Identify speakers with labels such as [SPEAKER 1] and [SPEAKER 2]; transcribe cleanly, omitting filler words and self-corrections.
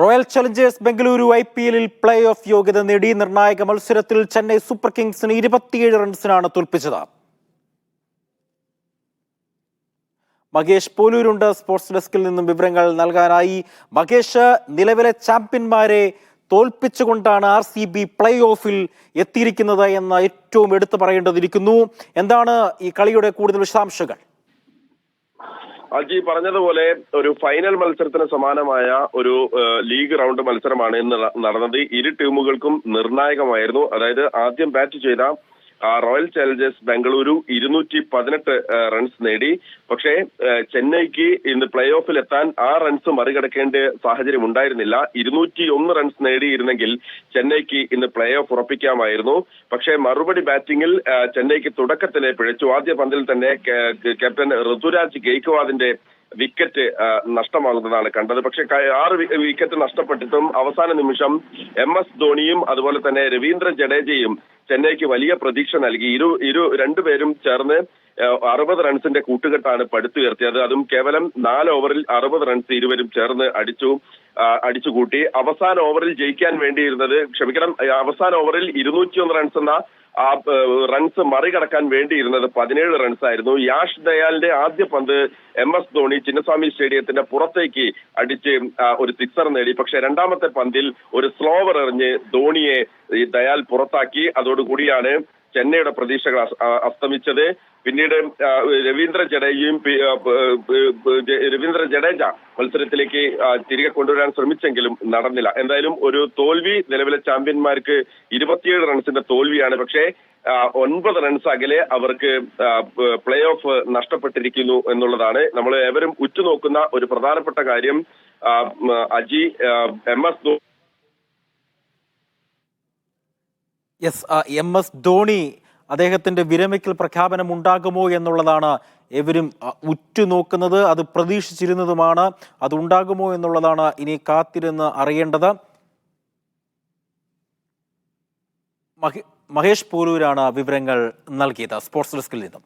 [SPEAKER 1] Royal Challengers Bengaluru IPL play off യോഗ്യത നേടി. നിർണായക മത്സരത്തിൽ ചെന്നൈ സൂപ്പർ കിങ്സിന് 27 റൺസിനാണ് തോൽപ്പിച്ചത്. മഹേഷ് പോലൂരുണ്ട് സ്പോർട്സ് ഡെസ്കിൽ നിന്നും വിവരങ്ങൾ നൽകാനായി. മഹേഷ്, നിലവിലെ ചാമ്പ്യന്മാരെ തോൽപ്പിച്ചുകൊണ്ടാണ് RCB പ്ലേ ഓഫിൽ എത്തിയിരിക്കുന്നത് എന്ന് ഏറ്റവും എടുത്തു പറയേണ്ടതിരിക്കുന്നു. എന്താണ് ഈ കളിയുടെ കൂടുതൽ വിശദാംശങ്ങൾ?
[SPEAKER 2] അജി പറഞ്ഞതുപോലെ ഒരു ഫൈനൽ മത്സരത്തിന് സമാനമായ ഒരു ലീഗ് റൗണ്ട് മത്സരമാണ് ഇന്ന് നടന്നത്. ഇരു ടീമുകൾക്കും നിർണായകമായിരുന്നു. അതായത് ആദ്യം ബാറ്റ് ചെയ്ത റോയൽ ചലഞ്ചേഴ്സ് ബംഗളൂരു 218 റൺസ് നേടി. പക്ഷേ ചെന്നൈക്ക് ഇന്ന് പ്ലേ ഓഫിൽ എത്താൻ ആ റൺസ് മറികടക്കേണ്ട സാഹചര്യം ഉണ്ടായിരുന്നില്ല. 201 റൺസ് നേടിയിരുന്നെങ്കിൽ ചെന്നൈക്ക് ഇന്ന് പ്ലേ ഓഫ് ഉറപ്പിക്കാമായിരുന്നു. പക്ഷേ മറുപടി ബാറ്റിംഗിൽ ചെന്നൈക്ക് തുടക്കത്തിലെ പിഴച്ചു. ആദ്യ പന്തിൽ തന്നെ ക്യാപ്റ്റൻ ഋതുരാജ് ഗെയ്ക്വാദിന്റെ വിക്കറ്റ് നഷ്ടമാകുന്നതാണ് കണ്ടത്. പക്ഷെ 6 വിക്കറ്റ് നഷ്ടപ്പെട്ടിട്ടും അവസാന നിമിഷം MS ധോണിയും അതുപോലെ തന്നെ രവീന്ദ്ര ജഡേജയും ചെന്നൈക്ക് വലിയ പ്രതീക്ഷ നൽകി. രണ്ടുപേരും ചേർന്ന് 60 റൺസിന്റെ കൂട്ടുകെട്ടാണ് പടുത്തുയർത്തിയത്. അതും കേവലം 4 ഓവറിൽ 60 റൺസ് ഇരുവരും ചേർന്ന് അടിച്ചുകൂട്ടി. അവസാന ഓവറിൽ ജയിക്കാൻ വേണ്ടിയിരുന്നത് അവസാന ഓവറിൽ 201 റൺസ് എന്ന ആ റൺസ് മറികടക്കാൻ വേണ്ടിയിരുന്നത് 17 റൺസ് ആയിരുന്നു. യാഷ് ദയാലിന്റെ ആദ്യ പന്ത് MS ധോണി ചിന്നസ്വാമി സ്റ്റേഡിയത്തിന്റെ പുറത്തേക്ക് അടിച്ച് ഒരു സിക്സർ നേടി. പക്ഷെ രണ്ടാമത്തെ പന്തിൽ ഒരു സ്ലോവർ എറിഞ്ഞ് ധോണിയെ ദയാൽ പുറത്താക്കി. അതോടുകൂടിയാണ് ചെന്നൈയുടെ പ്രതീക്ഷകൾ അസ്തമിച്ചത്. പിന്നീട് രവീന്ദ്ര ജഡേജ മത്സരത്തിലേക്ക് തിരികെ കൊണ്ടുവരാൻ ശ്രമിച്ചെങ്കിലും നടന്നില്ല. എന്തായാലും ഒരു തോൽവി നിലവിലെ ചാമ്പ്യന്മാർക്ക് 27 റൺസിന്റെ തോൽവിയാണ്. പക്ഷേ 9 റൺസ് അകലെ അവർക്ക് പ്ലേ ഓഫ് നഷ്ടപ്പെട്ടിരിക്കുന്നു എന്നുള്ളതാണ് നമ്മൾ ഏവരും ഉറ്റുനോക്കുന്ന ഒരു പ്രധാനപ്പെട്ട കാര്യം. അജി,
[SPEAKER 1] MS ധോണി അദ്ദേഹത്തിന്റെ വിരമിക്കൽ പ്രഖ്യാപനം ഉണ്ടാകുമോ എന്നുള്ളതാണ് എവരും ഉറ്റുനോക്കുന്നത്. അത് പ്രതീക്ഷിച്ചിരുന്നതുമാണ്. അത് ഉണ്ടാകുമോ എന്നുള്ളതാണ് ഇനി കാത്തിരുന്ന് അറിയേണ്ടത്. മഹേഷ് പോലൂരാണ് വിവരങ്ങൾ നൽകിയത് സ്പോർട്സ് ഡെസ്കിൽ നിന്നും.